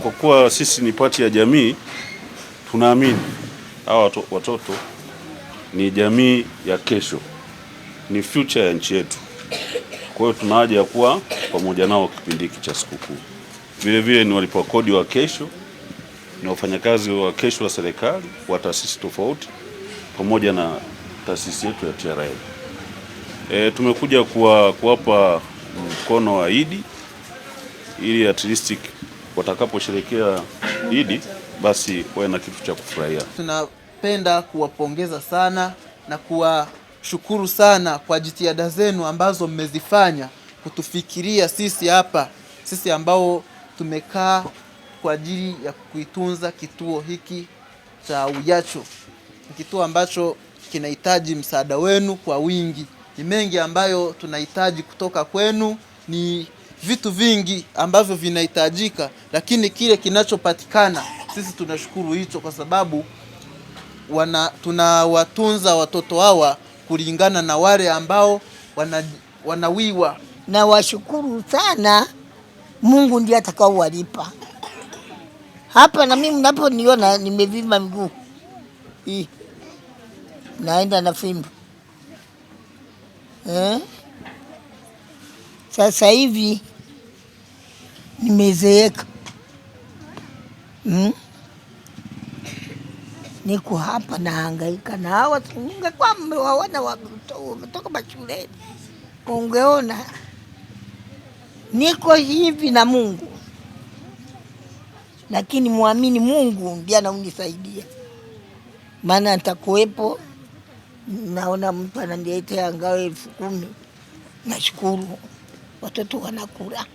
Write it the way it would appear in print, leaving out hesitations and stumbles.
kwa kuwa sisi ni pati ya jamii, tunaamini hawa watoto ni jamii ya kesho, ni future ya nchi yetu. Kwa hiyo tuna haja ya kuwa pamoja nao kipindi hiki cha sikukuu. Vile vile ni walipa kodi wa kesho, ni wafanyakazi wa kesho wa serikali, wa taasisi tofauti pamoja na taasisi yetu ya TRA. Tumekuja kuwapa mkono wa Idi ili at least watakaposherehekea Idi basi wawe na kitu cha kufurahia. Tunapenda kuwapongeza sana na kuwashukuru sana kwa jitihada zenu ambazo mmezifanya kutufikiria sisi hapa, sisi ambao tumekaa kwa ajili ya kuitunza kituo hiki cha Uyacho. Kituo ambacho kinahitaji msaada wenu kwa wingi. Ni mengi ambayo tunahitaji kutoka kwenu, ni vitu vingi ambavyo vinahitajika, lakini kile kinachopatikana sisi tunashukuru hicho, kwa sababu tunawatunza watoto hawa kulingana na wale ambao wanawiwa. Na washukuru sana, Mungu ndiye atakao walipa. Hapa na mimi mnaponiona nimevimba miguu hii, naenda na fimbo sasa hivi nimezeeka. Niko hapa nahangaika na hawa, ungekuwa mmewaona wametoka mashuleni ungeona niko hivi na Mungu, lakini muamini Mungu ndiye ananisaidia, maana nitakuwepo. Naona mtu ananiletea angalau 10,000, nashukuru watoto wanakula.